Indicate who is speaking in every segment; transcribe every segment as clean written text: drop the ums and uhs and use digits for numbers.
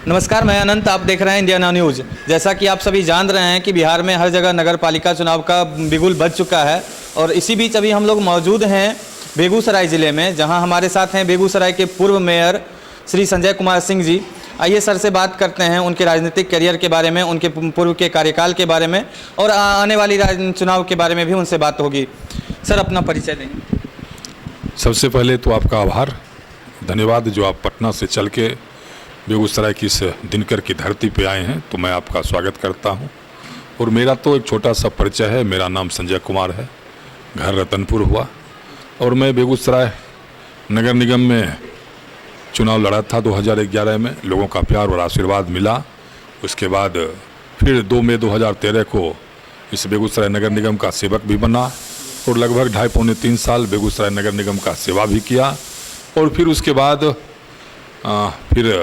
Speaker 1: नमस्कार, मैं अनंत। आप देख रहे हैं इंडिया नाउ न्यूज़। जैसा कि आप सभी जान रहे हैं कि बिहार में हर जगह नगर पालिका चुनाव का बिगुल बज चुका है और इसी बीच अभी हम लोग मौजूद हैं बेगूसराय ज़िले में, जहां हमारे साथ हैं बेगूसराय के पूर्व मेयर श्री संजय कुमार सिंह जी। आइए सर से बात करते हैं उनके राजनीतिक करियर के बारे में, उनके पूर्व के कार्यकाल के बारे में और आने वाली चुनाव के बारे में भी उनसे बात होगी। सर, अपना परिचय दें।
Speaker 2: सबसे पहले तो आपका आभार, धन्यवाद जो आप पटना से चल के बेगूसराय की इस दिनकर की धरती पे आए हैं, तो मैं आपका स्वागत करता हूं। और मेरा तो एक छोटा सा परिचय है। मेरा नाम संजय कुमार है, घर रतनपुर हुआ और मैं बेगूसराय नगर निगम में चुनाव लड़ा था 2011 में। लोगों का प्यार और आशीर्वाद मिला। उसके बाद फिर 2 मई 2013 को इस बेगूसराय नगर निगम का सेवक भी बना और लगभग 2.5-3 साल बेगूसराय नगर निगम का सेवा भी किया। और फिर उसके बाद फिर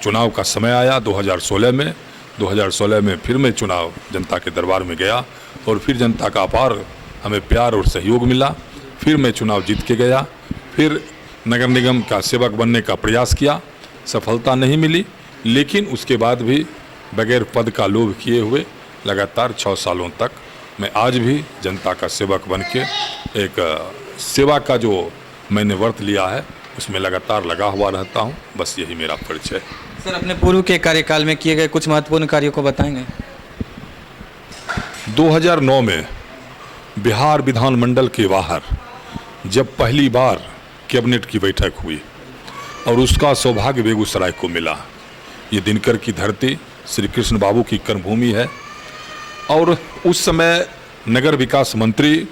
Speaker 2: चुनाव का समय आया 2016 में। 2016 में फिर मैं चुनाव जनता के दरबार में गया और फिर जनता का अपार हमें प्यार और सहयोग मिला। फिर मैं चुनाव जीत के गया। फिर नगर निगम का सेवक बनने का प्रयास किया, सफलता नहीं मिली, लेकिन उसके बाद भी बगैर पद का लोभ किए हुए लगातार 6 सालों तक मैं आज भी जनता का सेवक बन के एक सेवा का जो मैंने व्रत लिया है उसमें लगातार लगा हुआ रहता हूं। बस यही मेरा परिचय है।
Speaker 1: सर, अपने पूर्व के कार्यकाल में किए गए कुछ महत्वपूर्ण कार्यों को बताएंगे।
Speaker 2: 2009 में बिहार विधानमंडल के बाहर जब पहली बार कैबिनेट की बैठक हुई और उसका सौभाग्य बेगूसराय को मिला। ये दिनकर की धरती श्री कृष्ण बाबू की कर्मभूमि है और उस समय नगर विकास मंत्री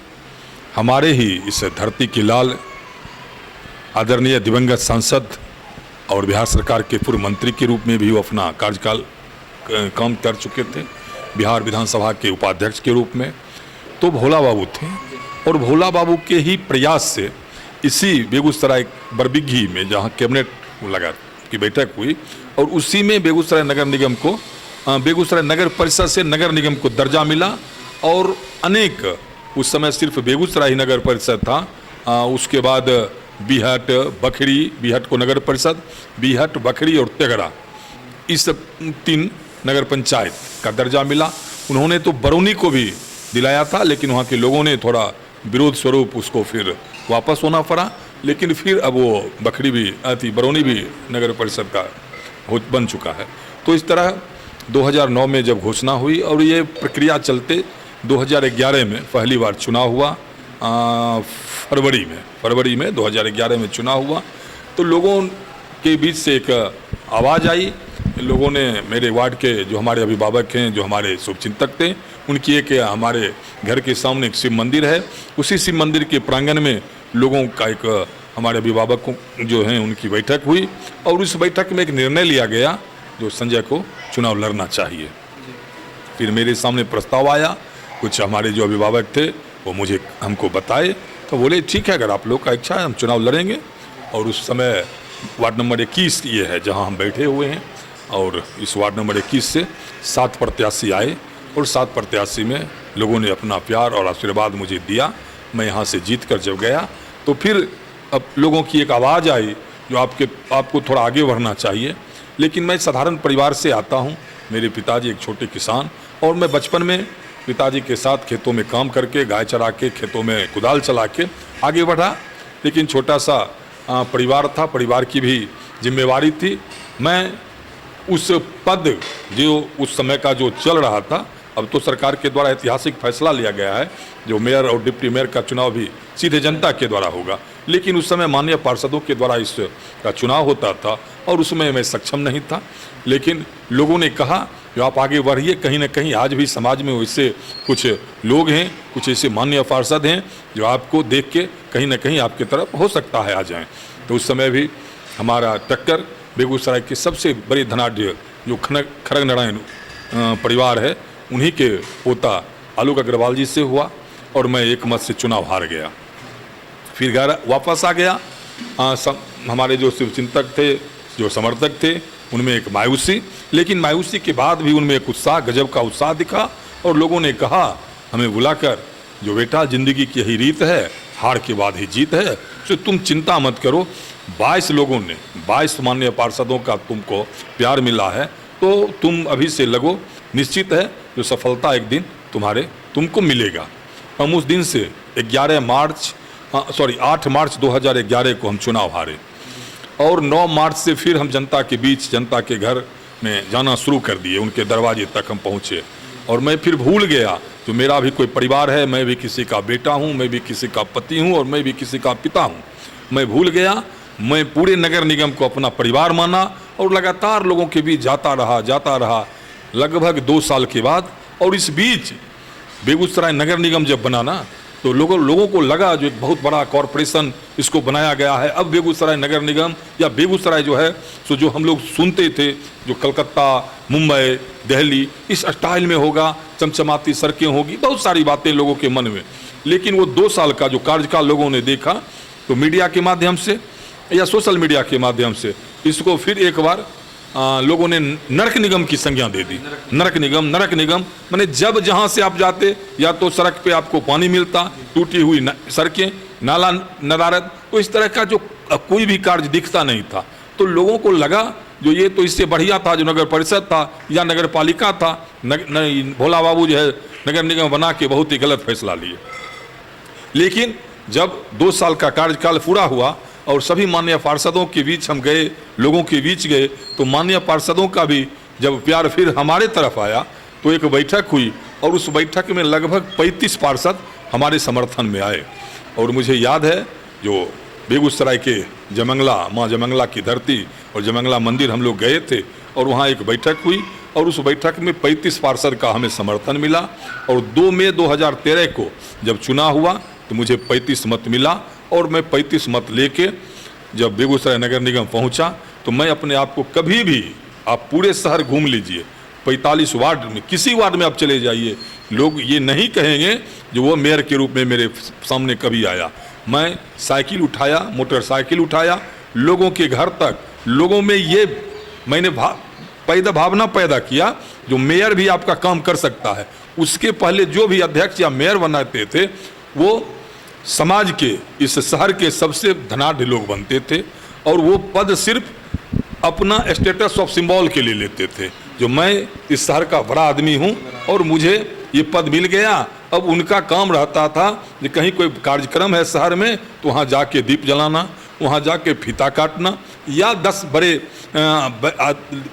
Speaker 2: हमारे ही इस धरती के लाल आदरणीय दिवंगत सांसद और बिहार सरकार के पूर्व मंत्री के रूप में भी वो अपना कार्यकाल काम कर चुके थे, बिहार विधानसभा के उपाध्यक्ष के रूप में। तो भोला बाबू थे और भोला बाबू के ही प्रयास से इसी बेगूसराय बरबिघी में जहां कैबिनेट लगा की बैठक हुई और उसी में बेगूसराय नगर निगम को बेगूसराय नगर परिषद से नगर निगम को दर्जा मिला। और अनेक, उस समय सिर्फ बेगूसराय ही नगर परिषद था। उसके बाद बीहट, बखरी, बीहट को नगर परिषद, बीहट, बखरी और तेगरा, इस 3 नगर पंचायत का दर्जा मिला। उन्होंने तो बरौनी को भी दिलाया था, लेकिन वहाँ के लोगों ने थोड़ा विरोध स्वरूप उसको फिर वापस होना पड़ा। लेकिन फिर अब वो बखरी भी बरौनी भी नगर परिषद का बन चुका है। तो इस तरह 2009 में जब घोषणा हुई और ये प्रक्रिया चलते 2011 में पहली बार चुनाव हुआ। फरवरी में 2011 में चुनाव हुआ तो लोगों के बीच से एक आवाज़ आई। लोगों ने मेरे वार्ड के जो हमारे अभिभावक हैं, जो हमारे शुभचिंतक थे, उनकी एक हमारे घर के सामने एक शिव मंदिर है, उसी शिव मंदिर के प्रांगण में लोगों का एक हमारे अभिभावकों जो हैं उनकी बैठक हुई और उस बैठक में एक निर्णय लिया गया जो संजय को चुनाव लड़ना चाहिए। फिर मेरे सामने प्रस्ताव आया, कुछ हमारे जो अभिभावक थे वो हमको बताए, तो बोले ठीक है, अगर आप लोग का इच्छा है हम चुनाव लड़ेंगे। और उस समय वार्ड नंबर 21 ये है जहां हम बैठे हुए हैं और इस वार्ड नंबर 21 से 7 प्रत्याशी आए और 7 प्रत्याशी में लोगों ने अपना प्यार और आशीर्वाद मुझे दिया। मैं यहाँ से जीत कर जब गया तो फिर अब लोगों की एक आवाज़ आई जो आपको थोड़ा आगे बढ़ना चाहिए। लेकिन मैं साधारण परिवार से आता हूँ। मेरे पिताजी एक छोटे किसान और मैं बचपन में पिताजी के साथ खेतों में काम करके, गाय चरा के, खेतों में कुदाल चला के आगे बढ़ा। लेकिन छोटा सा परिवार था, परिवार की भी जिम्मेवारी थी। मैं उस पद जो उस समय का जो चल रहा था, अब तो सरकार के द्वारा ऐतिहासिक फैसला लिया गया है जो मेयर और डिप्टी मेयर का चुनाव भी सीधे जनता के द्वारा होगा, लेकिन उस समय माननीय पार्षदों के द्वारा इसका चुनाव होता था और उसमें मैं सक्षम नहीं था। लेकिन लोगों ने कहा जो आप आगे बढ़िए, कहीं ना कहीं आज भी समाज में वैसे कुछ लोग हैं, कुछ ऐसे माननीय पार्षद हैं जो आपको देख के कहीं ना कहीं आपकी तरफ हो सकता है आ जाएं। तो उस समय भी हमारा टक्कर बेगूसराय के सबसे बड़े धनाढ्य जो खड़ग नारायण परिवार है, उन्हीं के पोता आलोक अग्रवाल जी से हुआ और मैं एक मत से चुनाव हार गया। फिर घर वापस आ गया। हमारे जो शिवचिंतक थे, जो समर्थक थे, उनमें एक मायूसी, लेकिन मायूसी के बाद भी उनमें एक उत्साह, गजब का उत्साह दिखा और लोगों ने कहा हमें बुलाकर जो बेटा जिंदगी की यही रीत है, हार के बाद ही जीत है, तो तुम चिंता मत करो, 22 लोगों ने 22 माननीय पार्षदों का तुमको प्यार मिला है, तो तुम अभी से लगो, निश्चित है जो सफलता एक दिन तुमको मिलेगा। हम उस दिन से 8 मार्च 2011 को हम चुनाव हारे और 9 मार्च से फिर हम जनता के बीच, जनता के घर में जाना शुरू कर दिए, उनके दरवाजे तक हम पहुँचे। और मैं फिर भूल गया जो मेरा भी कोई परिवार है, मैं भी किसी का बेटा हूँ, मैं भी किसी का पति हूँ और मैं भी किसी का पिता हूँ। मैं भूल गया, मैं पूरे नगर निगम को अपना परिवार माना और लगातार लोगों के बीच जाता रहा लगभग 2 साल के बाद। और इस बीच बेगूसराय नगर निगम जब बना ना, तो लोगों को लगा जो एक बहुत बड़ा कॉरपोरेशन इसको बनाया गया है। अब बेगूसराय नगर निगम या बेगूसराय जो है, सो जो हम लोग सुनते थे जो कलकत्ता, मुंबई, दिल्ली इस स्टाइल में होगा, चमचमाती सड़कें होगी, बहुत सारी बातें लोगों के मन में। लेकिन वो 2 साल का जो कार्यकाल लोगों ने देखा, तो मीडिया के माध्यम से या सोशल मीडिया के माध्यम से इसको फिर एक बार लोगों ने नरक निगम की संज्ञा दे दी। नरक निगम माने जब जहां से आप जाते, या तो सड़क पे आपको पानी मिलता, टूटी हुई सड़कें, नाला नदारत, तो इस तरह का जो कोई भी कार्य दिखता नहीं था। तो लोगों को लगा जो ये तो इससे बढ़िया था जो नगर परिषद था या नगर पालिका था। भोला बाबू जो है नगर निगम बना के बहुत ही गलत फैसला लिए। लेकिन जब 2 साल का कार्यकाल पूरा हुआ और सभी माननीय पार्षदों के बीच हम गए, लोगों के बीच गए, तो माननीय पार्षदों का भी जब प्यार फिर हमारे तरफ आया, तो एक बैठक हुई और उस बैठक में लगभग 35 पार्षद हमारे समर्थन में आए। और मुझे याद है जो बेगूसराय के जयमंगला, माँ जयमंगला की धरती और जयमंगला मंदिर हम लोग गए थे और वहाँ एक बैठक हुई और उस बैठक में 35 पार्षद का हमें समर्थन मिला। और 2 मई 2013 को जब चुनाव हुआ तो मुझे 35 मत मिला और मैं 35 मत लेके जब बेगूसराय नगर निगम पहुंचा, तो मैं अपने आप को कभी भी, आप पूरे शहर घूम लीजिए, 45 वार्ड में किसी वार्ड में आप चले जाइए, लोग ये नहीं कहेंगे जो वो मेयर के रूप में मेरे सामने कभी आया। मैं साइकिल उठाया, मोटरसाइकिल उठाया, लोगों के घर तक, लोगों में ये मैंने भावना पैदा किया जो मेयर भी आपका काम कर सकता है। उसके पहले जो भी अध्यक्ष या मेयर बनाते थे वो समाज के, इस शहर के सबसे धनाढ़ लोग बनते थे और वो पद सिर्फ अपना स्टेटस ऑफ सिंबल के लिए लेते थे, जो मैं इस शहर का बड़ा आदमी हूं और मुझे ये पद मिल गया। अब उनका काम रहता था कि कहीं कोई कार्यक्रम है शहर में तो वहाँ जाके दीप जलाना, वहाँ जाके फीता काटना, या 10 बड़े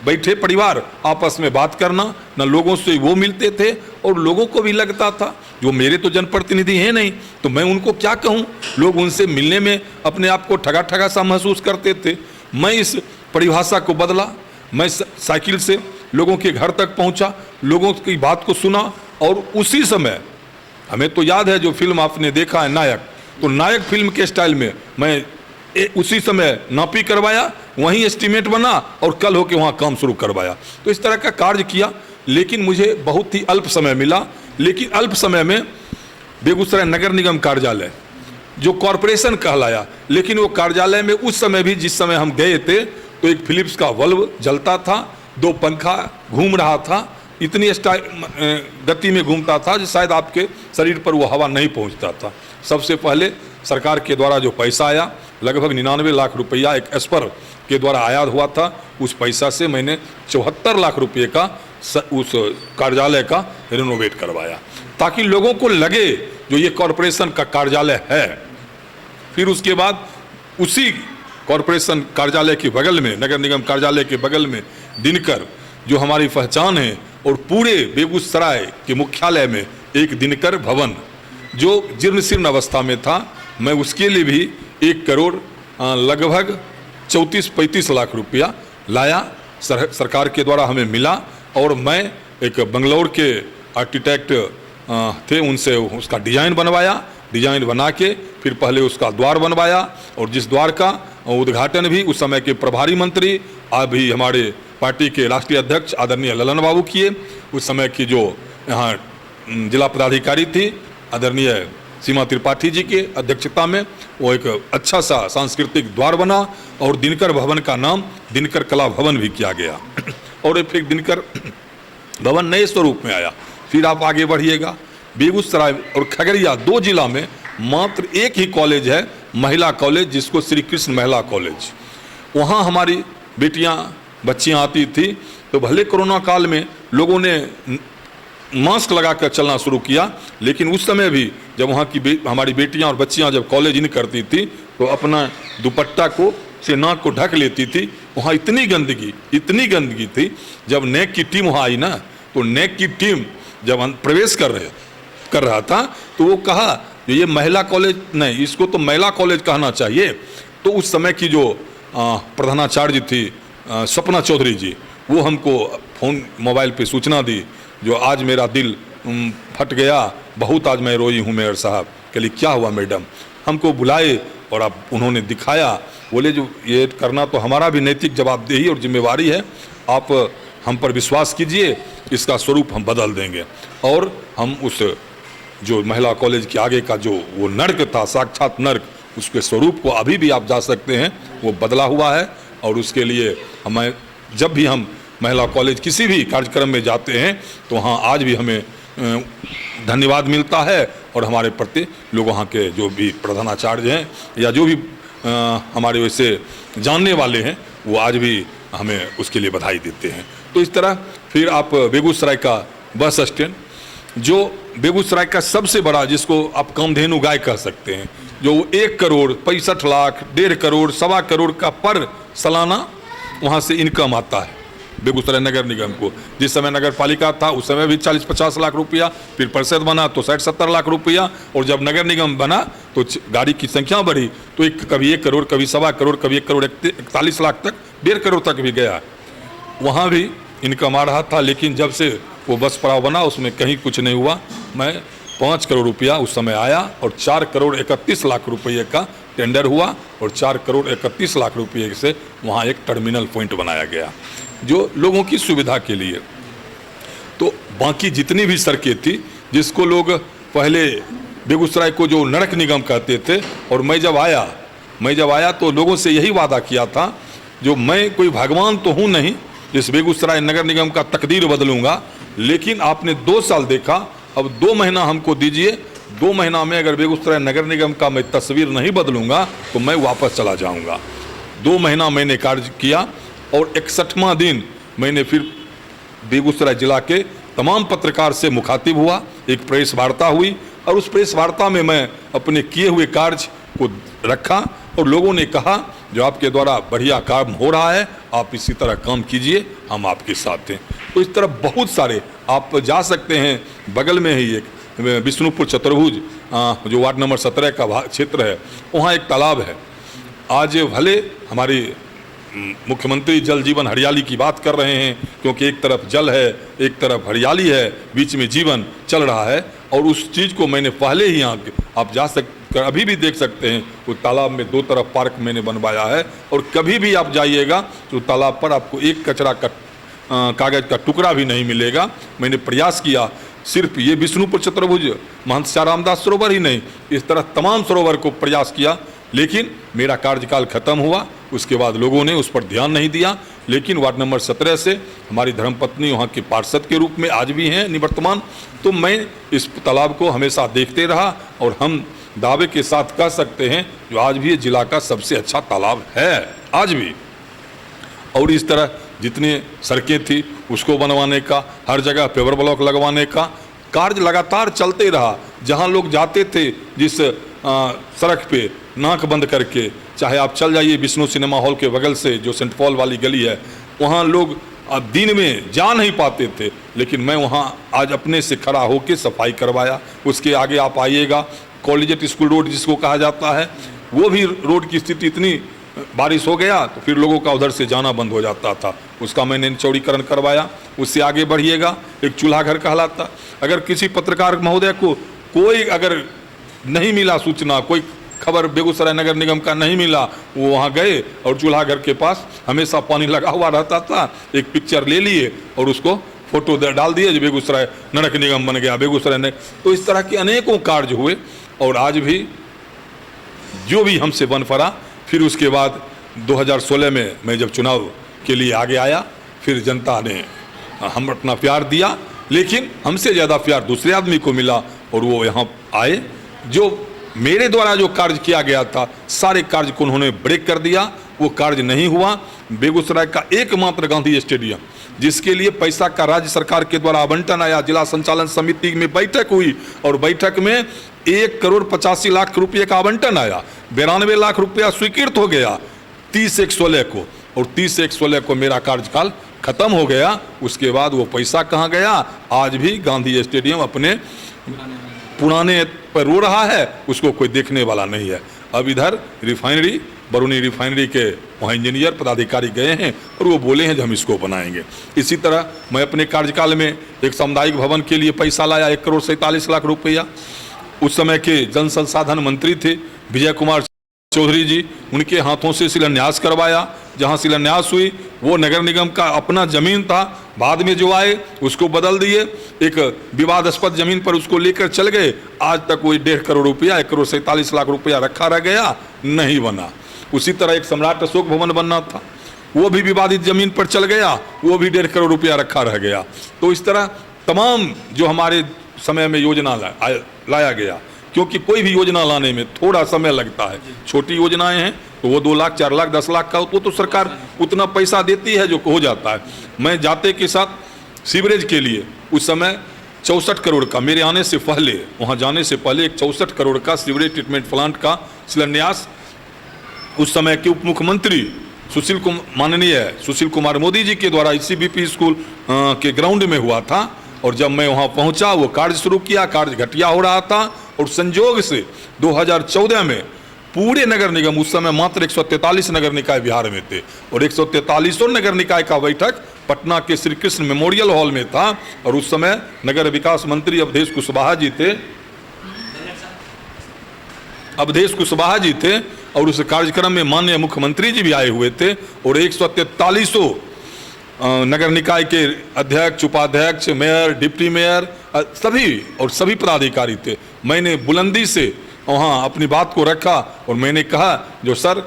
Speaker 2: बैठे परिवार आपस में बात करना, न लोगों से वो मिलते थे और लोगों को भी लगता था जो मेरे तो जनप्रतिनिधि हैं नहीं तो मैं उनको क्या कहूँ। लोग उनसे मिलने में अपने आप को ठगा सा महसूस करते थे। मैं इस परिभाषा को बदला, मैं साइकिल से लोगों के घर तक पहुँचा, लोगों की बात को सुना और उसी समय हमें तो याद है जो फिल्म आपने देखा है नायक, तो नायक फिल्म के स्टाइल में मैं उसी समय नापी करवाया, वहीं एस्टीमेट बना और कल होके वहाँ काम शुरू करवाया। तो इस तरह का कार्य किया, लेकिन मुझे बहुत ही अल्प समय मिला। लेकिन अल्प समय में बेगूसराय नगर निगम कार्यालय जो कॉरपोरेशन कहलाया, लेकिन वो कार्यालय में उस समय भी, जिस समय हम गए थे, तो एक फिलिप्स का बल्ब जलता था, 2 पंखा घूम रहा था, इतनी गति में घूमता था कि शायद आपके शरीर पर वो हवा नहीं पहुंचता था। सबसे पहले सरकार के द्वारा जो पैसा आया, लगभग 99 लाख रुपया एक एस्पर के द्वारा आयात हुआ था, उस पैसा से मैंने 74 लाख रुपये का उस कार्यालय का रिनोवेट करवाया ताकि लोगों को लगे जो ये कॉरपोरेशन का कार्यालय है। फिर उसके बाद उसी कॉरपोरेशन कार्यालय के बगल में, नगर निगम कार्यालय के बगल में दिनकर जो हमारी पहचान है, और पूरे बेगूसराय के मुख्यालय में एक दिनकर भवन जो जीर्ण शीर्ण अवस्था में था, मैं उसके लिए भी 1 करोड़ लगभग 34-35 लाख रुपया लाया, सरकार के द्वारा हमें मिला। और मैं एक बंगलौर के आर्किटेक्ट थे, उनसे उसका डिज़ाइन बनवाया, डिज़ाइन बना के फिर पहले उसका द्वार बनवाया और जिस द्वार का उद्घाटन भी उस समय के प्रभारी मंत्री, अभी हमारे पार्टी के राष्ट्रीय अध्यक्ष आदरणीय ललन बाबू किए। उस समय की जो यहाँ जिला पदाधिकारी थी आदरणीय सीमा त्रिपाठी जी के अध्यक्षता में वो एक अच्छा सा सांस्कृतिक द्वार बना और दिनकर भवन का नाम दिनकर कला भवन भी किया गया और फिर दिनकर भवन नए स्वरूप में आया। फिर आप आगे बढ़िएगा, बेगूसराय और खगड़िया 2 जिला में मात्र एक ही कॉलेज है महिला कॉलेज, जिसको श्री कृष्ण महिला कॉलेज, वहाँ हमारी बेटियाँ बच्चियाँ आती थी। तो भले कोरोना काल में लोगों ने मास्क लगा कर चलना शुरू किया, लेकिन उस समय भी जब वहाँ की हमारी बेटियाँ और बच्चियाँ जब कॉलेज इन करती थी तो अपना दुपट्टा को से नाक को ढक लेती थी। वहाँ इतनी गंदगी थी। जब नेक की टीम वहाँ आई ना, तो नेक की टीम जब प्रवेश कर रहा था तो वो कहा ये महिला कॉलेज नहीं, इसको तो महिला कॉलेज कहना चाहिए। तो उस समय की जो प्रधानाचार्य थी सपना चौधरी जी, वो हमको फ़ोन मोबाइल पे सूचना दी, जो आज मेरा दिल फट गया, बहुत आज मैं रोई हूँ मेयर साहब। कहली क्या हुआ मैडम? हमको बुलाए और अब उन्होंने दिखाया, बोले जो ये करना तो हमारा भी नैतिक जवाबदेही और जिम्मेवारी है, आप हम पर विश्वास कीजिए, इसका स्वरूप हम बदल देंगे। और हम उस जो महिला कॉलेज के आगे का जो वो नर्क था, साक्षात नर्क, उसके स्वरूप को अभी भी आप जा सकते हैं, वो बदला हुआ है। और उसके लिए हमें जब भी हम महिला कॉलेज किसी भी कार्यक्रम में जाते हैं तो वहाँ आज भी हमें धन्यवाद मिलता है। और हमारे प्रति लोग वहाँ के जो भी प्रधानाचार्य हैं या जो भी हमारे वैसे जानने वाले हैं, वो आज भी हमें उसके लिए बधाई देते हैं। तो इस तरह फिर आप बेगूसराय का बस स्टैंड, जो बेगूसराय का सबसे बड़ा, जिसको आप कामधेनु गाय कह सकते हैं, जो 1 करोड़ 65 लाख 1.5 करोड़ 1.25 करोड़ का पर सालाना वहाँ से इनकम आता है बेगूसराय नगर निगम को। जिस समय नगर पालिका था उस समय भी 40-50 लाख रुपया, फिर परिषद बना तो 60-70 लाख रुपया, और जब नगर निगम बना तो गाड़ी की संख्या बढ़ी तो कभी 1 करोड़, कभी 1.25 करोड़, कभी 1 करोड़ 41 लाख तक, 1.5 करोड़ तक भी गया। वहाँ भी इनकम आ रहा था। लेकिन जब से वो बस पड़ाव बना उसमें कहीं कुछ नहीं हुआ। मैं 5 करोड़ रुपया उस समय आया और 4 करोड़ 31 लाख रुपये का टेंडर हुआ और 4 करोड़ 31 लाख रुपये से वहाँ एक टर्मिनल पॉइंट बनाया गया, जो लोगों की सुविधा के लिए। तो बाकी जितनी भी सड़कें थी, जिसको लोग पहले बेगूसराय को जो नरक निगम कहते थे, और मैं जब आया तो लोगों से यही वादा किया था, जो मैं कोई भगवान तो हूँ नहीं, इस बेगूसराय नगर निगम का तकदीर बदलूंगा, लेकिन आपने 2 साल देखा, अब 2 महीना हमको दीजिए। 2 महीना में अगर बेगूसराय नगर निगम का मैं तस्वीर नहीं बदलूंगा तो मैं वापस चला जाऊंगा। 2 महीना मैंने कार्य किया और 61वां दिन मैंने फिर बेगूसराय जिला के तमाम पत्रकार से मुखातिब हुआ, एक प्रेस वार्ता हुई और उस प्रेस वार्ता में मैं अपने किए हुए कार्य को रखा और लोगों ने कहा जो आपके द्वारा बढ़िया काम हो रहा है, आप इसी तरह काम कीजिए, हम आपके साथ हैं। तो इस तरह बहुत सारे आप जा सकते हैं। बगल में ही एक विष्णुपुर चतुर्भुज जो वार्ड नंबर 17 का क्षेत्र है, वहाँ एक तालाब है। आज भले हमारी मुख्यमंत्री जल जीवन हरियाली की बात कर रहे हैं, क्योंकि एक तरफ जल है, एक तरफ हरियाली है, बीच में जीवन चल रहा है। और उस चीज़ को मैंने पहले ही यहाँ आप जा सकते, अभी भी देख सकते हैं, उस तालाब में 2 तरफ पार्क मैंने बनवाया है। और कभी भी आप जाइएगा तो तालाब पर आपको एक कचरा का कागज़ का टुकड़ा भी नहीं मिलेगा। मैंने प्रयास किया, सिर्फ ये विष्णुपुर चतुर्भुज महंत श्याम रामदास सरोवर ही नहीं, इस तरह तमाम सरोवर को प्रयास किया, लेकिन मेरा कार्यकाल खत्म हुआ। उसके बाद लोगों ने उस पर ध्यान नहीं दिया। लेकिन वार्ड नंबर 17 से हमारी धर्मपत्नी वहाँ के पार्षद के रूप में आज भी हैं निवर्तमान, तो मैं इस तालाब को हमेशा देखते रहा और हम दावे के साथ कह सकते हैं जो आज भी ये जिला का सबसे अच्छा तालाब है आज भी। और इस तरह जितनी सड़कें थी उसको बनवाने का, हर जगह पेवर ब्लॉक लगवाने का कार्य लगातार चलते रहा। जहाँ लोग जाते थे जिस सड़क पे नाक बंद करके, चाहे आप चल जाइए विष्णु सिनेमा हॉल के बगल से जो सेंट पॉल वाली गली है, वहाँ लोग दिन में जा नहीं पाते थे, लेकिन मैं वहाँ आज अपने से खड़ा होकर सफाई करवाया। उसके आगे आप आइएगा, कॉलेजिएट स्कूल रोड जिसको कहा जाता है, वो भी रोड की स्थिति इतनी, बारिश हो गया तो फिर लोगों का उधर से जाना बंद हो जाता था, उसका मैंने चौड़ीकरण करवाया। उससे आगे बढ़िएगा, एक चूल्हा घर कहलाता। अगर किसी पत्रकार महोदय को कोई अगर नहीं मिला सूचना, कोई खबर बेगूसराय नगर निगम का नहीं मिला, वो वहाँ गए और चूल्हा घर के पास हमेशा पानी लगा हुआ रहता था, एक पिक्चर ले लिए और उसको फोटो डाल दिए, जो बेगूसराय नगर निगम बन गया बेगूसराय ने। तो इस तरह के अनेकों कार्य हुए और आज भी जो भी हमसे बन पड़ा। फिर उसके बाद 2016 में मैं जब चुनाव के लिए आगे आया, फिर जनता ने हम अपना प्यार दिया, लेकिन हमसे ज़्यादा प्यार दूसरे आदमी को मिला और वो यहाँ आए, जो मेरे द्वारा जो कार्य किया गया था सारे कार्य को उन्होंने ब्रेक कर दिया, वो कार्य नहीं हुआ। बेगूसराय का एकमात्र गांधी स्टेडियम जिसके लिए पैसा का राज्य सरकार के द्वारा आवंटन आया, जिला संचालन समिति में बैठक हुई और बैठक में 1,85,00,000 रुपये का आवंटन आया, 92 लाख रुपया स्वीकृत हो गया 30/1/16 को, और 30/1/16 को मेरा कार्यकाल खत्म हो गया। उसके बाद वो पैसा कहाँ गया? आज भी गांधी स्टेडियम अपने पुराने पर रो रहा है, उसको कोई देखने वाला नहीं है। अब इधर रिफाइनरी, बरौनी रिफाइनरी के वहाँ इंजीनियर पदाधिकारी गए हैं और वो बोले हैं कि हम इसको बनाएंगे। इसी तरह मैं अपने कार्यकाल में एक सामुदायिक भवन के लिए पैसा लाया 1,47,00,000 रुपया। उस समय के जल संसाधन मंत्री थे विजय कुमार चौधरी जी, उनके हाथों से शिलान्यास करवाया। जहाँ शिलान्यास हुई वो नगर निगम का अपना जमीन था, बाद में जो आए उसको बदल दिए, एक विवादास्पद जमीन पर उसको लेकर चल गए। आज तक वही 1.5 करोड़ रुपया, 1,47,00,000 रुपया रखा रह गया, नहीं बना। उसी तरह एक सम्राट अशोक भवन बनना था, वो भी विवादित जमीन पर चल गया, वो भी 1.5 करोड़ रुपया रखा रह गया। तो इस तरह तमाम जो हमारे समय में योजना लाया गया, क्योंकि कोई भी योजना लाने में थोड़ा समय लगता है। छोटी योजनाएं हैं तो वो 2 लाख 4 लाख 10 लाख का वो तो सरकार उतना पैसा देती है जो हो जाता है। मैं जाते के साथ सीवरेज के लिए उस समय 64 करोड़ का, मेरे आने से पहले, वहाँ जाने से पहले एक 64 करोड़ का सीवरेज ट्रीटमेंट प्लांट का शिलान्यास उस समय के उप मुख्यमंत्री माननीय सुशील कुमार मोदी जी के द्वारा ICBP स्कूल के ग्राउंड में हुआ था। और जब मैं वहाँ पहुँचा वो कार्य शुरू किया, कार्य घटिया हो रहा था और संजोग से 2014 में पूरे नगर निगम, उस समय मात्र 143 नगर निकाय बिहार में थे और 143 नगर निकाय का बैठक पटना के श्री कृष्ण मेमोरियल हॉल में था। और उस समय नगर विकास मंत्री अवधेश कुशवाहा जी थे और उस कार्यक्रम में माननीय मुख्यमंत्री जी भी आए हुए थे और 143 नगर निकाय के अध्यक्ष, उपाध्यक्ष, मेयर, डिप्टी मेयर सभी पदाधिकारी थे। मैंने बुलंदी से वहाँ अपनी बात को रखा और मैंने कहा जो सर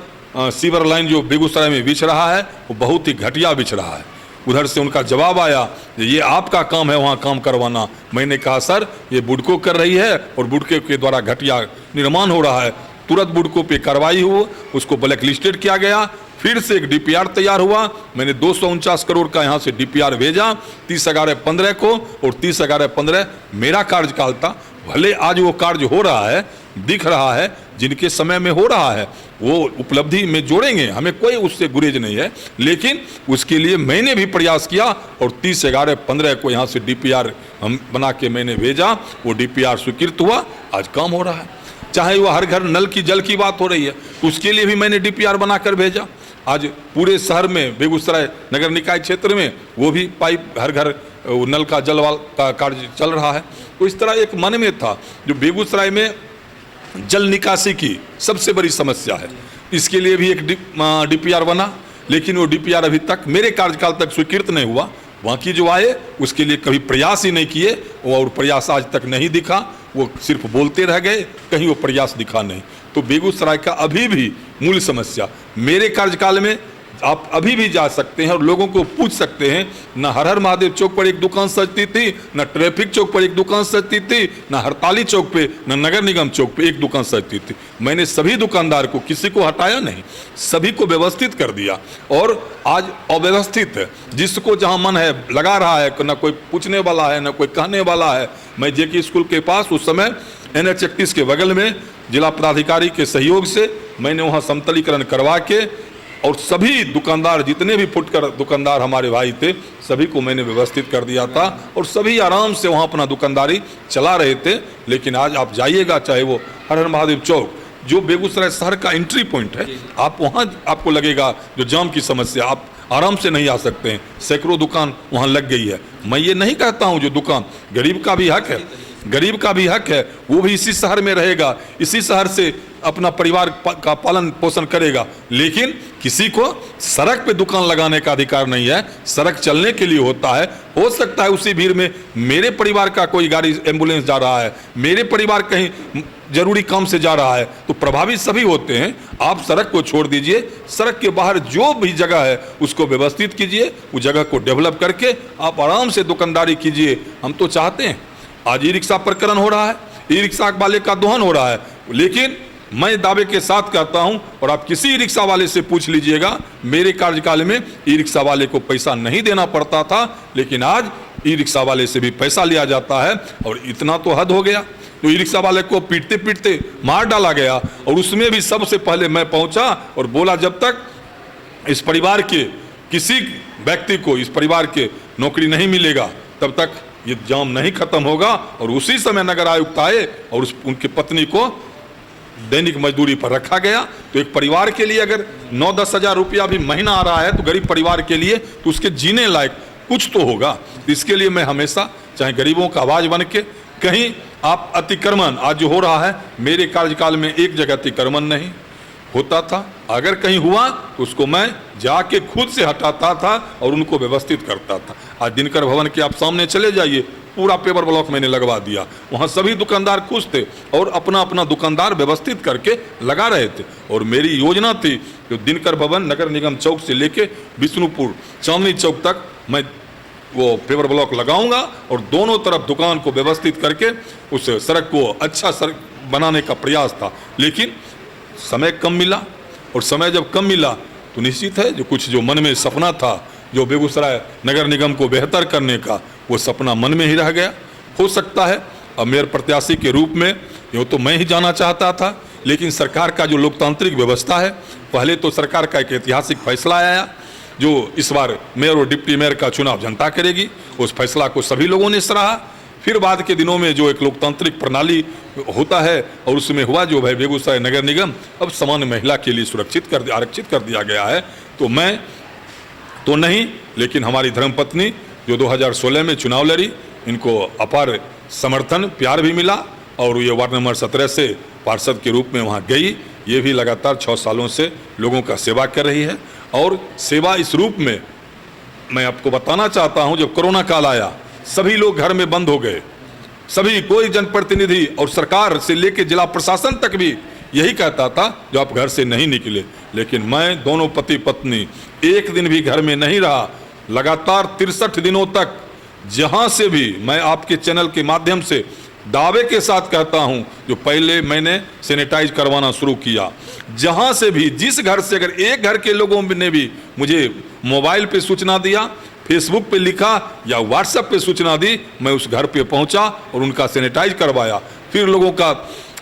Speaker 2: सीवर लाइन जो बेगूसराय में बिछ रहा है वो बहुत ही घटिया बिछ रहा है। उधर से उनका जवाब आया ये आपका काम है वहाँ काम करवाना। मैंने कहा सर ये बुडको कर रही है और बुडको के द्वारा घटिया निर्माण हो रहा है। तुरंत बुडको पे कार्रवाई हुई, उसको ब्लैक लिस्टेड किया गया। फिर से एक DPR तैयार हुआ, मैंने 249 करोड़ का यहाँ से DPR भेजा 30/11/15 को और 30/11/15 मेरा कार्यकाल था। भले आज वो कार्य हो रहा है, दिख रहा है, जिनके समय में हो रहा है वो उपलब्धि में जोड़ेंगे, हमें कोई उससे गुरेज नहीं है, लेकिन उसके लिए मैंने भी प्रयास किया और 30/11/15 को यहाँ से DPR हम बना के मैंने भेजा। वो DPR स्वीकृत हुआ, आज काम हो रहा है। चाहे वो हर घर नल की जल की बात हो रही है तो उसके लिए भी मैंने DPR बनाकर भेजा। आज पूरे शहर में बेगूसराय नगर निकाय क्षेत्र में वो भी पाइप हर घर नल का जल का कार्य चल रहा है। तो इस तरह एक मन में था जो बेगूसराय में जल निकासी की सबसे बड़ी समस्या है, इसके लिए भी एक DPR बना, लेकिन वो DPR अभी तक मेरे कार्यकाल तक स्वीकृत नहीं हुआ। बाकी जो आए उसके लिए कभी प्रयास ही नहीं किए और प्रयास आज तक नहीं दिखा, वो सिर्फ बोलते रह गए, कहीं वो प्रयास दिखा नहीं। तो बेगूसराय का अभी भी मूल समस्या, मेरे कार्यकाल में आप अभी भी जा सकते हैं और लोगों को पूछ सकते हैं, ना हर हर महादेव चौक पर एक दुकान सजती थी, ना ट्रैफिक चौक पर एक दुकान सजती थी, ना हड़ताली चौक पे, ना नगर निगम चौक पे एक दुकान सजती थी। मैंने सभी दुकानदार को, किसी को हटाया नहीं, सभी को व्यवस्थित कर दिया। और आज अव्यवस्थित है, जिसको जहाँ मन है लगा रहा है, ना कोई पूछने वाला है, ना कोई कहने वाला है। मैं JK स्कूल के पास उस समय NH 31 के बगल में जिला पदाधिकारी के सहयोग से मैंने वहाँ समतलीकरण करवा के और सभी दुकानदार, जितने भी फुटकर दुकानदार हमारे भाई थे, सभी को मैंने व्यवस्थित कर दिया था और सभी आराम से वहाँ अपना दुकानदारी चला रहे थे। लेकिन आज आप जाइएगा, चाहे वो हर हर महादेव चौक जो बेगूसराय शहर का एंट्री पॉइंट है, आप वहाँ आपको लगेगा जो जाम की समस्या, आप आराम से नहीं आ सकते हैं, सैकड़ों दुकान वहाँ लग गई है। मैं ये नहीं कहता हूँ जो दुकान, गरीब का भी हक है, गरीब का भी हक है, वो भी इसी शहर में रहेगा, इसी शहर से अपना परिवार का पालन पोषण करेगा। लेकिन किसी को सड़क पे दुकान लगाने का अधिकार नहीं है, सड़क चलने के लिए होता है। हो सकता है उसी भीड़ में मेरे परिवार का कोई गाड़ी एम्बुलेंस जा रहा है, मेरे परिवार कहीं जरूरी काम से जा रहा है, तो प्रभावित सभी होते हैं। आप सड़क को छोड़ दीजिए, सड़क के बाहर जो भी जगह है उसको व्यवस्थित कीजिए, उस जगह को डेवलप करके आप आराम से दुकानदारी कीजिए। हम तो चाहते हैं, आज ई रिक्शा प्रकरण हो रहा है, ई रिक्शा वाले का दोहन हो रहा है। लेकिन मैं दावे के साथ कहता हूं, और आप किसी रिक्शा वाले से पूछ लीजिएगा, मेरे कार्यकाल में ई रिक्शा वाले को पैसा नहीं देना पड़ता था, लेकिन आज ई रिक्शा वाले से भी पैसा लिया जाता है। और इतना तो हद हो गया, तो ई रिक्शा वाले को पीटते पीटते मार डाला गया। और उसमें भी सबसे पहले मैं पहुंचा और बोला, जब तक इस परिवार के किसी व्यक्ति को, इस परिवार के नौकरी नहीं मिलेगा, तब तक ये जाम नहीं खत्म होगा। और उसी समय नगर आयुक्त आए और उनकी पत्नी को दैनिक मजदूरी पर रखा गया। तो एक परिवार के लिए अगर 9-10 हज़ार रुपया भी महीना आ रहा है, तो गरीब परिवार के लिए तो उसके जीने लायक कुछ तो होगा। इसके लिए मैं हमेशा, चाहे गरीबों का आवाज बन के, कहीं आप अतिक्रमण आज जो हो रहा है, मेरे कार्यकाल में एक जगह अतिक्रमण नहीं होता था। अगर कहीं हुआ तो उसको मैं जाके खुद से हटाता था और उनको व्यवस्थित करता था। आज दिनकर भवन के आप सामने चले जाइए, पूरा पेपर ब्लॉक मैंने लगवा दिया। वहाँ सभी दुकानदार खुश थे और अपना अपना दुकानदार व्यवस्थित करके लगा रहे थे। और मेरी योजना थी कि दिनकर भवन नगर निगम चौक से लेके विष्णुपुर चांदनी चौक तक मैं वो पेपर ब्लॉक लगाऊंगा और दोनों तरफ दुकान को व्यवस्थित करके उस सड़क को अच्छा सड़क बनाने का प्रयास था। लेकिन समय कम मिला, और समय जब कम मिला तो निश्चित है जो मन में सपना था, जो बेगूसराय नगर निगम को बेहतर करने का, वो सपना मन में ही रह गया। हो सकता है अब मेयर प्रत्याशी के रूप में ये तो मैं ही जाना चाहता था, लेकिन सरकार का जो लोकतांत्रिक व्यवस्था है, पहले तो सरकार का एक ऐतिहासिक फैसला आया जो इस बार मेयर और डिप्टी मेयर का चुनाव जनता करेगी। उस फैसला को सभी लोगों ने सराहा। फिर बाद के दिनों में जो एक लोकतांत्रिक प्रणाली होता है, और उसमें हुआ जो भाई बेगूसराय नगर निगम अब सामान्य महिला के लिए आरक्षित कर दिया गया है। तो मैं तो नहीं, लेकिन हमारी धर्मपत्नी जो 2016 में चुनाव लड़ी, इनको अपार समर्थन प्यार भी मिला और ये वार्ड नंबर 17 से पार्षद के रूप में वहाँ गई। ये भी लगातार 6 सालों से लोगों का सेवा कर रही है। और सेवा इस रूप में मैं आपको बताना चाहता हूँ, जब कोरोना काल आया, सभी लोग घर में बंद हो गए, सभी, कोई जनप्रतिनिधि और सरकार से लेकर जिला प्रशासन तक भी यही कहता था जो आप घर से नहीं निकले। लेकिन मैं, दोनों पति पत्नी, एक दिन भी घर में नहीं रहा। लगातार 63 दिनों तक, जहां से भी, मैं आपके चैनल के माध्यम से दावे के साथ कहता हूं, जो पहले मैंने सैनिटाइज करवाना शुरू किया, जहां से भी, जिस घर से अगर एक घर के लोगों ने भी मुझे मोबाइल पे सूचना दिया, फेसबुक पे लिखा या व्हाट्सएप पे सूचना दी, मैं उस घर पे पहुंचा और उनका सैनिटाइज करवाया। फिर लोगों का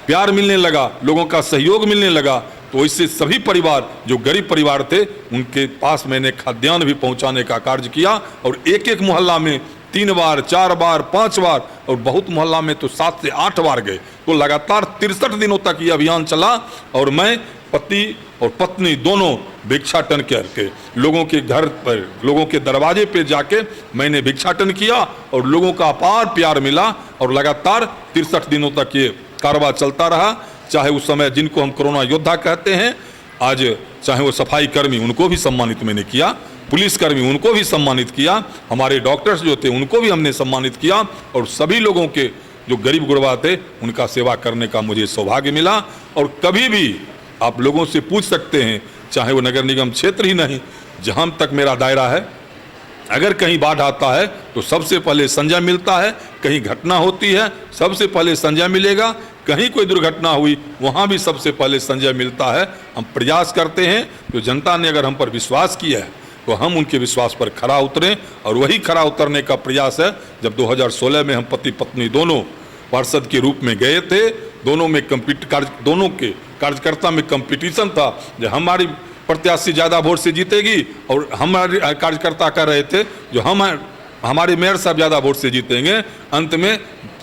Speaker 2: प्यार मिलने लगा, लोगों का सहयोग मिलने लगा। तो इससे सभी परिवार जो गरीब परिवार थे, उनके पास मैंने खाद्यान्न भी पहुंचाने का कार्य किया। और एक एक मोहल्ला में 3 बार, 4 बार, 5 बार, और बहुत मोहल्ला में तो 7 से 8 बार गए। तो लगातार 63 दिनों तक ये अभियान चला। और मैं, पति और पत्नी दोनों भिक्षाटन करके लोगों के घर पर, लोगों के दरवाजे पे जाके मैंने भिक्षाटन किया और लोगों का अपार प्यार मिला। और लगातार 63 दिनों तक ये कारवां चलता रहा। चाहे उस समय जिनको हम कोरोना योद्धा कहते हैं, आज चाहे वो सफाई कर्मी, उनको भी सम्मानित मैंने किया, पुलिसकर्मी, उनको भी सम्मानित किया, हमारे डॉक्टर्स जो थे उनको भी हमने सम्मानित किया। और सभी लोगों के जो गरीब गुरबा थे, उनका सेवा करने का मुझे सौभाग्य मिला। और कभी भी आप लोगों से पूछ सकते हैं, चाहे वो नगर निगम क्षेत्र ही नहीं, जहां तक मेरा दायरा है, अगर कहीं बाढ़ आता है तो सबसे पहले संजय मिलता है, कहीं घटना होती है सबसे पहले संजय मिलेगा, कहीं कोई दुर्घटना हुई वहाँ भी सबसे पहले संजय मिलता है। हम प्रयास करते हैं, जो जनता ने अगर हम पर विश्वास किया है तो हम उनके विश्वास पर खरा उतरें। और वही खरा उतरने का प्रयास है। जब 2016 में हम पति पत्नी दोनों पार्षद के रूप में गए थे, दोनों में दोनों के कार्यकर्ता में कंपटीशन था, जो हमारी प्रत्याशी ज़्यादा वोट से जीतेगी, और हमारे कार्यकर्ता कह रहे थे जो हमारे मेयर साहब ज़्यादा वोट से जीतेंगे। अंत में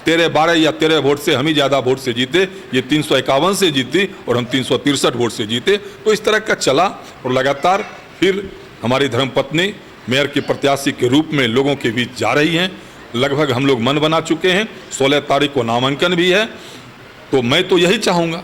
Speaker 2: 13-12 या 13 वोट से हम ही ज़्यादा वोट से जीते। ये 351 से जीती और हम 363 वोट से जीते। तो इस तरह का चला। और लगातार फिर हमारी धर्मपत्नी मेयर के प्रत्याशी के रूप में लोगों के बीच जा रही हैं। लगभग हम लोग मन बना चुके हैं। 16 तारीख को नामांकन भी है। तो मैं तो यही चाहूँगा,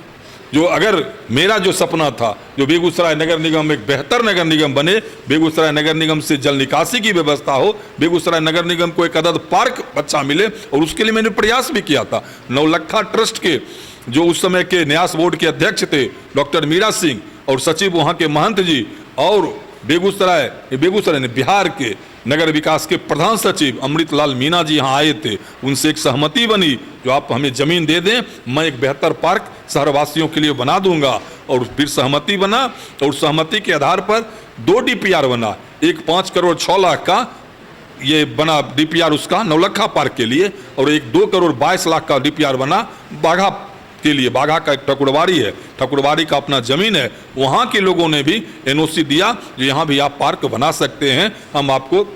Speaker 2: जो अगर मेरा जो सपना था, जो बेगूसराय नगर निगम एक बेहतर नगर निगम बने, बेगूसराय नगर निगम से जल निकासी की व्यवस्था हो, बेगूसराय नगर निगम को एक अदद पार्क अच्छा मिले, और उसके लिए मैंने प्रयास भी किया था। नौलखा ट्रस्ट के जो उस समय के न्यास बोर्ड के अध्यक्ष थे डॉक्टर मीरा सिंह, और सचिव वहाँ के महंत जी, और बेगूसराय ने बिहार के नगर विकास के प्रधान सचिव अमृतलाल मीणा जी यहाँ आए थे, उनसे एक सहमति बनी जो आप हमें जमीन दे दें, मैं एक बेहतर पार्क शहरवासियों के लिए बना दूंगा। और फिर सहमति बना और सहमति के आधार पर 2 DPR बना, एक 5 करोड़ 6 लाख का ये बना DPR उसका नौलखा पार्क के लिए, और एक 2 करोड़ 22 लाख का DPR बना बाघा के लिए। बाघा का एक ठकुरबाड़ी है, ठकुरबाड़ी का अपना जमीन है, वहाँ के लोगों ने भी NOC दिया जो यहाँ भी आप पार्क बना सकते हैं, हम आपको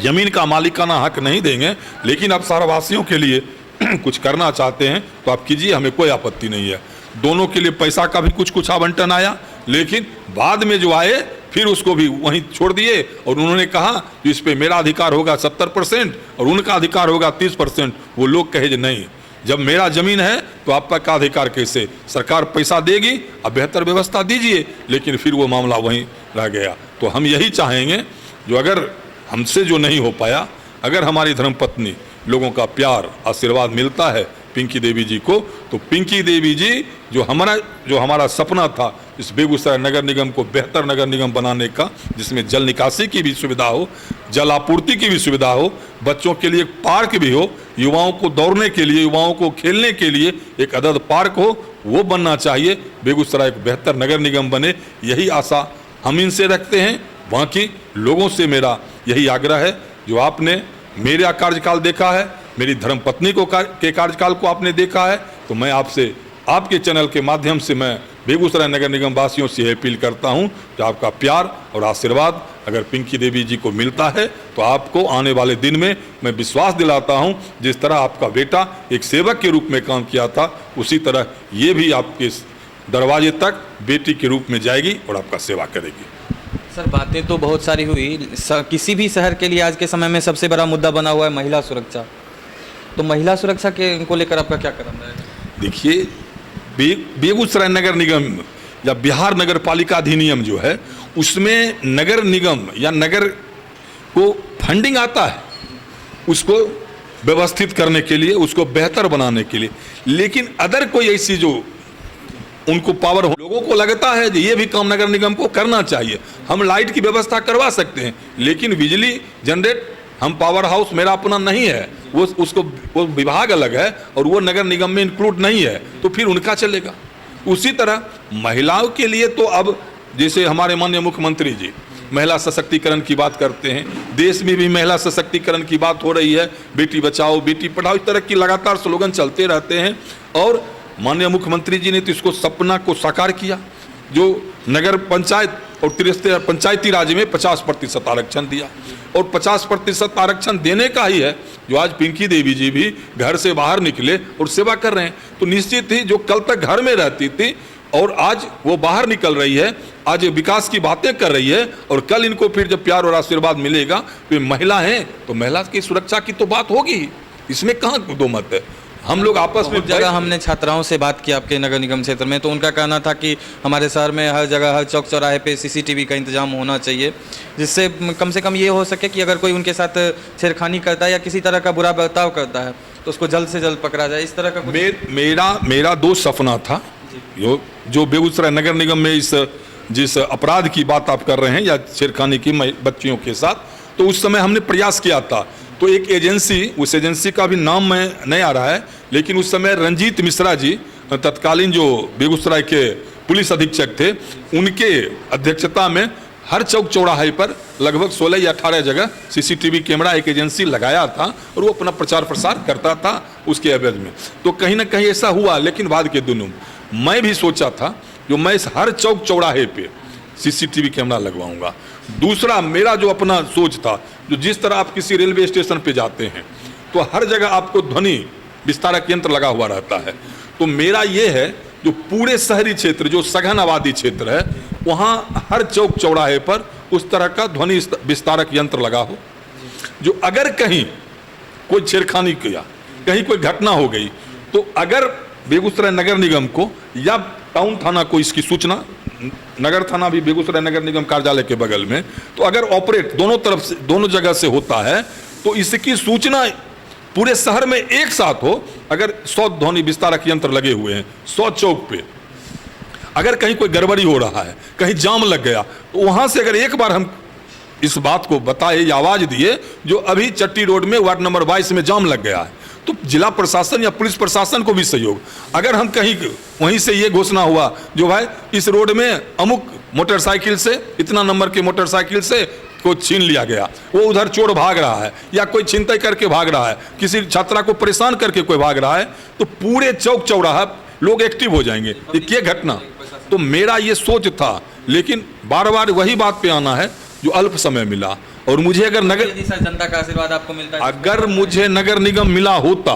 Speaker 2: जमीन का मालिकाना हक नहीं देंगे, लेकिन आप शहरवासियों के लिए कुछ करना चाहते हैं तो आप कीजिए, हमें कोई आपत्ति नहीं है। दोनों के लिए पैसा का भी कुछ कुछ आवंटन आया, लेकिन बाद में जो आए फिर उसको भी वहीं छोड़ दिए और उन्होंने कहा कि इस पे मेरा अधिकार होगा 70% और उनका अधिकार होगा 30%। वो लोग कहे नहीं, जब मेरा जमीन है तो आपका का अधिकार कैसे? सरकार पैसा देगी, अब बेहतर व्यवस्था दीजिए, लेकिन फिर वो मामला वहीं रह गया। तो हम यही चाहेंगे जो अगर हमसे जो नहीं हो पाया, अगर हमारी धर्मपत्नी लोगों का प्यार आशीर्वाद मिलता है पिंकी देवी जी को, तो पिंकी देवी जी जो हमारा सपना था इस बेगूसराय नगर निगम को बेहतर नगर निगम बनाने का, जिसमें जल निकासी की भी सुविधा हो, जल आपूर्ति की भी सुविधा हो, बच्चों के लिए एक पार्क भी हो, युवाओं को दौड़ने के लिए, युवाओं को खेलने के लिए एक अदद पार्क हो, वो बनना चाहिए। बेगूसराय एक बेहतर नगर निगम बने, यही आशा हम इनसे रखते हैं। बाकी लोगों से मेरा यही आग्रह है, जो आपने मेरा कार्यकाल देखा है, मेरी धर्मपत्नी के कार्यकाल को आपने देखा है, तो मैं आपसे आपके चैनल के माध्यम से मैं बेगूसराय नगर निगम वासियों से अपील करता हूं कि आपका प्यार और आशीर्वाद अगर पिंकी देवी जी को मिलता है तो आपको आने वाले दिन में मैं विश्वास दिलाता हूं, जिस तरह आपका बेटा एक सेवक के रूप में काम किया था, उसी तरह ये भी आपके दरवाजे तक बेटी के रूप में जाएगी और आपका सेवा करेगी।
Speaker 1: सर, बातें तो बहुत सारी हुई, किसी भी शहर के लिए आज के समय में सबसे बड़ा मुद्दा बना हुआ है महिला सुरक्षा। तो महिला सुरक्षा के को लेकर आपका क्या कदम है?
Speaker 2: देखिए, बेगूसराय नगर निगम या बिहार नगर पालिका अधिनियम जो है, उसमें नगर निगम या नगर को फंडिंग आता है उसको व्यवस्थित करने के लिए, उसको बेहतर बनाने के लिए। लेकिन अदर कोई ऐसी जो उनको पावर हो, लोगों को लगता है कि ये भी काम नगर निगम को करना चाहिए। हम लाइट की व्यवस्था करवा सकते हैं, लेकिन बिजली जनरेट हम पावर हाउस मेरा अपना नहीं है, वो विभाग अलग है और वो नगर निगम में इंक्लूड नहीं है, तो फिर उनका चलेगा। उसी तरह महिलाओं के लिए तो अब जैसे हमारे माननीय मुख्यमंत्री जी महिला सशक्तिकरण की बात करते हैं, देश में भी महिला सशक्तिकरण की बात हो रही है, बेटी बचाओ बेटी पढ़ाओ, इस तरह की लगातार स्लोगन चलते रहते हैं। और माननीय मुख्यमंत्री जी ने तो इसको सपना को साकार किया, जो नगर पंचायत और पंचायती राज में 50% आरक्षण दिया, और 50% आरक्षण देने का ही है जो आज पिंकी देवी जी भी घर से बाहर निकले और सेवा कर रहे हैं। तो निश्चित ही जो कल तक घर में रहती थी और आज वो बाहर निकल रही है, आज विकास की बातें कर रही है, और कल इनको फिर जब प्यार और आशीर्वाद मिलेगा तो महिला हैं तो महिला की सुरक्षा की तो बात होगी, इसमें कहाँ दो मत है। हम लोग आपस में
Speaker 1: जगह हमने छात्राओं से बात की आपके नगर निगम क्षेत्र में, तो उनका कहना था कि हमारे शहर में हर जगह हर चौक चौराहे पे CCTV का इंतजाम होना चाहिए, जिससे कम से कम ये हो सके कि अगर कोई उनके साथ छेड़खानी करता है या किसी तरह का बुरा बर्ताव करता है तो उसको जल्द से जल्द पकड़ा जाए, इस तरह का
Speaker 2: मेरा 2 सपना था जो बेगूसराय नगर निगम में जिस अपराध की बात आप कर रहे हैं या छेड़खानी की बच्चियों के साथ, तो उस समय हमने प्रयास किया था। तो एक एजेंसी, उस एजेंसी का भी नाम में नहीं आ रहा है, लेकिन उस समय रंजीत मिश्रा जी तत्कालीन जो बेगूसराय के पुलिस अधीक्षक थे, उनके अध्यक्षता में हर चौक चौराहे पर लगभग 16 या 18 जगह CCTV कैमरा एक एजेंसी लगाया था और वो अपना प्रचार प्रसार करता था उसके एवज में। तो कहीं ना कहीं ऐसा हुआ, लेकिन बाद के दिनों मैं भी सोचा था जो मैं इस हर चौक चौराहे पे CCTV कैमरा लगवाऊंगा। दूसरा मेरा जो अपना सोच था, जो जिस तरह आप किसी रेलवे स्टेशन पे जाते हैं तो हर जगह आपको ध्वनि विस्तारक यंत्र लगा हुआ रहता है, तो मेरा ये है जो पूरे शहरी क्षेत्र जो सघन आबादी क्षेत्र है वहाँ हर चौक चौराहे पर उस तरह का ध्वनि विस्तारक यंत्र लगा हो, जो अगर कहीं कोई छेड़खानी किया, कहीं कोई घटना हो गई, तो अगर बेगूसराय नगर निगम को या टाउन थाना को इसकी सूचना, नगर थाना भी बेगूसराय नगर निगम कार्यालय के बगल में, तो अगर ऑपरेट दोनों तरफ से दोनों जगह से होता है तो इसकी सूचना पूरे शहर में एक साथ हो। अगर 100 ध्वनि विस्तारक यंत्र लगे हुए हैं 100 चौक पे, अगर कहीं कोई गड़बड़ी हो रहा है, कहीं जाम लग गया, तो वहां से अगर एक बार हम इस बात को बताए या आवाज दिए जो अभी चट्टी रोड में वार्ड नंबर 22 में जाम लग गया है। तो जिला प्रशासन या पुलिस प्रशासन को भी सहयोग, अगर हम कहीं वहीं से ये घोषणा हुआ जो भाई इस रोड में अमुक मोटरसाइकिल से इतना नंबर के मोटरसाइकिल से को छीन लिया गया, वो उधर चोर भाग रहा है या कोई छिनतई करके भाग रहा है, किसी छात्रा को परेशान करके कोई भाग रहा है, तो पूरे चौक चौराहा लोग एक्टिव हो जाएंगे। ये घटना तो मेरा ये सोच था, लेकिन बार बार वही बात पे आना है जो अल्प समय मिला। और मुझे अगर
Speaker 1: जनता का आशीर्वाद आपको मिलता है,
Speaker 2: अगर मुझे नगर निगम मिला होता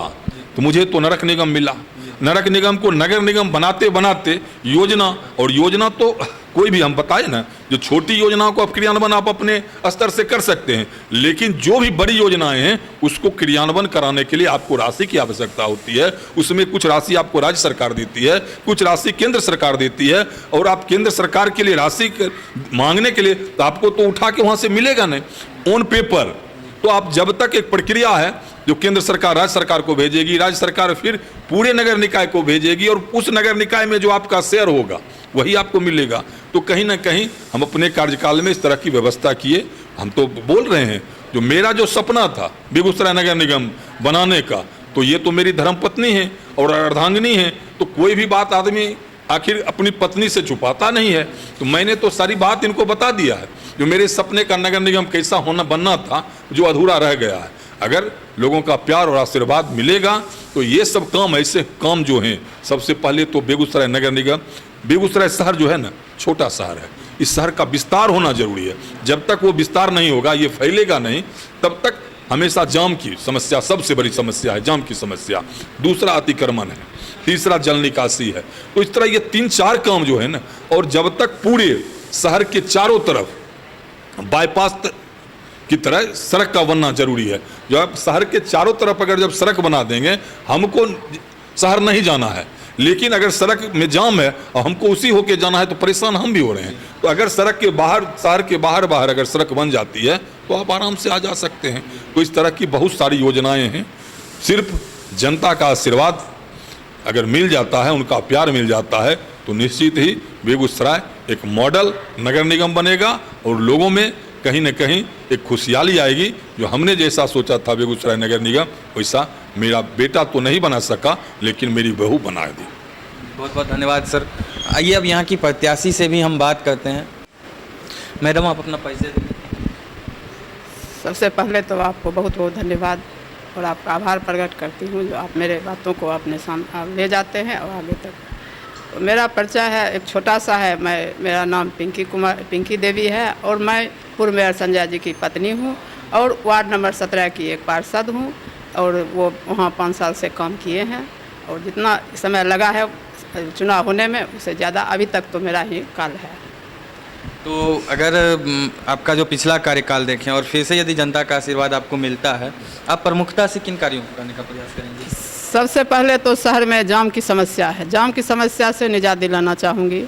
Speaker 2: तो मुझे तो नरक निगम मिला। नरक निगम को नगर निगम बनाते बनाते योजना, और योजना तो कोई भी हम बताए ना, जो छोटी योजनाओं को आप क्रियान्वयन आप अपने स्तर से कर सकते हैं, लेकिन जो भी बड़ी योजनाएं हैं उसको क्रियान्वयन कराने के लिए आपको राशि की आवश्यकता होती है। उसमें कुछ राशि आपको राज्य सरकार देती है, कुछ राशि केंद्र सरकार देती है, और आप केंद्र सरकार के लिए राशि मांगने के लिए तो आपको तो उठा के वहां से मिलेगा नहीं ऑन पेपर। तो आप जब तक एक प्रक्रिया है जो केंद्र सरकार राज्य सरकार को भेजेगी, राज्य सरकार फिर पूरे नगर निकाय को भेजेगी, और उस नगर निकाय में जो आपका शेयर होगा वही आपको मिलेगा। तो कहीं ना कहीं हम अपने कार्यकाल में इस तरह की व्यवस्था किए। हम तो बोल रहे हैं जो मेरा जो सपना था बेगूसराय नगर निगम बनाने का, तो ये तो मेरी धर्मपत्नी है और अर्धांगिनी है, तो कोई भी बात आदमी आखिर अपनी पत्नी से छुपाता नहीं है। तो मैंने तो सारी बात इनको बता दिया है जो मेरे सपने का नगर निगम कैसा होना बनना था, जो अधूरा रह गया है। अगर लोगों का प्यार और आशीर्वाद मिलेगा तो ये सब काम, ऐसे काम जो हैं, सबसे पहले तो बेगूसराय नगर निगम, बेगूसराय शहर जो है ना छोटा शहर है, इस शहर का विस्तार होना जरूरी है। जब तक वो विस्तार नहीं होगा, ये फैलेगा नहीं, तब तक हमेशा जाम की समस्या सबसे बड़ी समस्या है, जाम की समस्या। दूसरा अतिक्रमण है, तीसरा जल निकासी है। तो इस तरह ये 3-4 काम जो है ना, और जब तक पूरे शहर के चारों तरफ बाईपास की तरह सड़क का बनना जरूरी है। जब शहर के चारों तरफ अगर जब सड़क बना देंगे, हमको शहर नहीं जाना है, लेकिन अगर सड़क में जाम है और हमको उसी होके जाना है तो परेशान हम भी हो रहे हैं। तो अगर सड़क के बाहर, शहर के बाहर अगर सड़क बन जाती है तो आप आराम से आ जा सकते हैं। तो इस तरह की बहुत सारी योजनाएं हैं। सिर्फ जनता का आशीर्वाद अगर मिल जाता है, उनका प्यार मिल जाता है, तो निश्चित ही बेगूसराय एक मॉडल नगर निगम बनेगा और लोगों में कहीं न कहीं एक खुशहाली आएगी। जो हमने जैसा सोचा था बेगूसराय नगर निगम, वैसा मेरा बेटा तो नहीं बना सका, लेकिन मेरी बहू बना दी।
Speaker 1: बहुत बहुत धन्यवाद सर। आइए अब यहाँ की प्रत्याशी से भी हम बात करते हैं। मैडम, आप अपना परिचय दें।
Speaker 3: सबसे पहले तो आपको बहुत बहुत धन्यवाद और आपका आभार प्रकट करती हूँ जो आप मेरे बातों को अपने सामने ले जाते हैं और आगे तक। तो मेरा परिचय है, एक छोटा सा है। मेरा नाम पिंकी देवी है और मैं पूर्व मेयर संजय जी की पत्नी हूँ और वार्ड नंबर 17 की एक पार्षद हूँ, और वो वहाँ 5 साल से काम किए हैं। और जितना समय लगा है चुनाव होने में, उससे ज़्यादा अभी तक तो मेरा ही काल है।
Speaker 1: तो अगर आपका जो पिछला कार्यकाल देखें और फिर से यदि जनता का आशीर्वाद आपको मिलता है, आप प्रमुखता से किन कार्यों को करने का प्रयास करेंगे?
Speaker 3: सबसे पहले तो शहर में जाम की समस्या है, जाम की समस्या से निजात दिलाना चाहूँगी।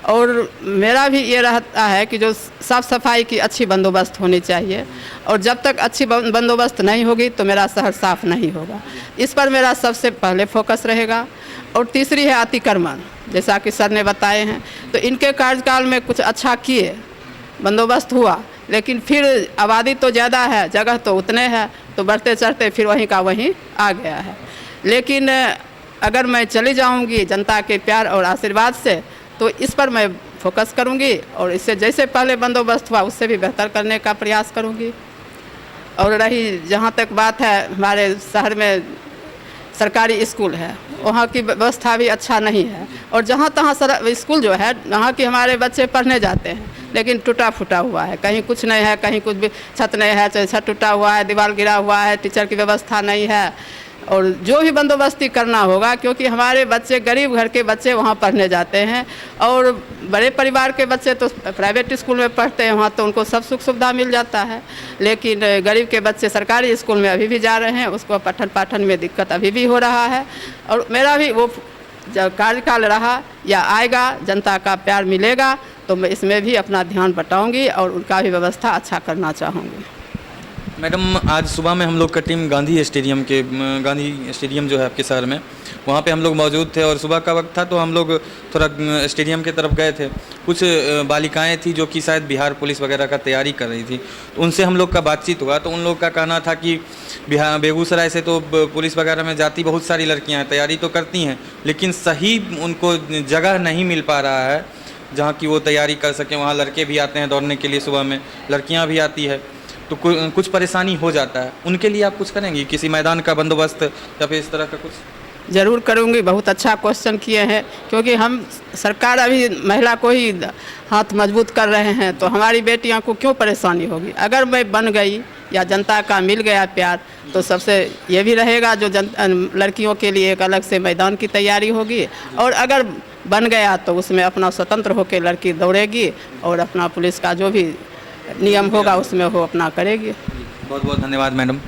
Speaker 3: और मेरा भी ये रहता है कि जो साफ़ सफाई की अच्छी बंदोबस्त होनी चाहिए, और जब तक अच्छी बंदोबस्त नहीं होगी तो मेरा शहर साफ़ नहीं होगा। इस पर मेरा सबसे पहले फोकस रहेगा। और तीसरी है अतिक्रमण, जैसा कि सर ने बताए हैं, तो इनके कार्यकाल में कुछ अच्छा किए, बंदोबस्त हुआ, लेकिन फिर आबादी तो ज़्यादा है, जगह तो उतने है, तो बढ़ते चढ़ते फिर वहीं का वहीं आ गया है। लेकिन अगर मैं चली जाऊंगी जनता के प्यार और आशीर्वाद से, तो इस पर मैं फोकस करूंगी और इससे जैसे पहले बंदोबस्त हुआ उससे भी बेहतर करने का प्रयास करूंगी। और रही जहां तक बात है, हमारे शहर में सरकारी स्कूल है, वहाँ की व्यवस्था भी अच्छा नहीं है। और जहाँ तहाँ स्कूल जो है, वहाँ के हमारे बच्चे पढ़ने जाते हैं, लेकिन टूटा फूटा हुआ है, कहीं कुछ नहीं है, कहीं कुछ भी छत नहीं है, छत टूटा हुआ है, दीवार गिरा हुआ है, टीचर की व्यवस्था नहीं है। और जो भी बंदोबस्ती करना होगा, क्योंकि हमारे बच्चे गरीब घर के बच्चे वहाँ पढ़ने जाते हैं, और बड़े परिवार के बच्चे तो प्राइवेट स्कूल में पढ़ते हैं, वहाँ तो उनको सब सुख सुविधा मिल जाता है। लेकिन गरीब के बच्चे सरकारी स्कूल में अभी भी जा रहे हैं, उसको पठन पाठन में दिक्कत अभी भी हो रहा है। और मेरा भी वो जब कार्यकाल रहा या आएगा, जनता का प्यार मिलेगा, तो मैं इसमें भी अपना ध्यान बटाऊँगी और उनका भी व्यवस्था अच्छा करना चाहूँगी।
Speaker 1: मैडम आज सुबह में हम लोग का टीम गांधी स्टेडियम जो है आपके शहर में, वहाँ पे हम लोग मौजूद थे और सुबह का वक्त था तो हम लोग थोड़ा स्टेडियम की तरफ गए थे। कुछ बालिकाएं थी जो कि शायद बिहार पुलिस वगैरह का तैयारी कर रही थी, तो उनसे हम लोग का बातचीत हुआ तो उन लोग का कहना था कि बेगूसराय से तो पुलिस वगैरह में जाती बहुत सारी लड़कियाँ हैं, तैयारी तो करती हैं, लेकिन सही उनको जगह नहीं मिल पा रहा है जहाँ की वो तैयारी कर सकें। वहाँ लड़के भी आते हैं दौड़ने के लिए, सुबह में लड़कियाँ भी आती है, तो कुछ परेशानी हो जाता है। उनके लिए आप कुछ करेंगी, किसी मैदान का बंदोबस्त या फिर इस तरह का कुछ?
Speaker 3: ज़रूर करूँगी। बहुत अच्छा क्वेश्चन किए हैं, क्योंकि हम सरकार अभी महिला को ही हाथ मजबूत कर रहे हैं, तो हमारी बेटियों को क्यों परेशानी होगी। अगर मैं बन गई या जनता का मिल गया प्यार, तो सबसे ये भी रहेगा जो लड़कियों के लिए एक अलग से मैदान की तैयारी होगी, और अगर बन गया तो उसमें अपना स्वतंत्र होकर लड़की दौड़ेगी और अपना पुलिस का जो भी नियम होगा उसमें वो अपना करेगी।
Speaker 1: बहुत बहुत धन्यवाद मैडम।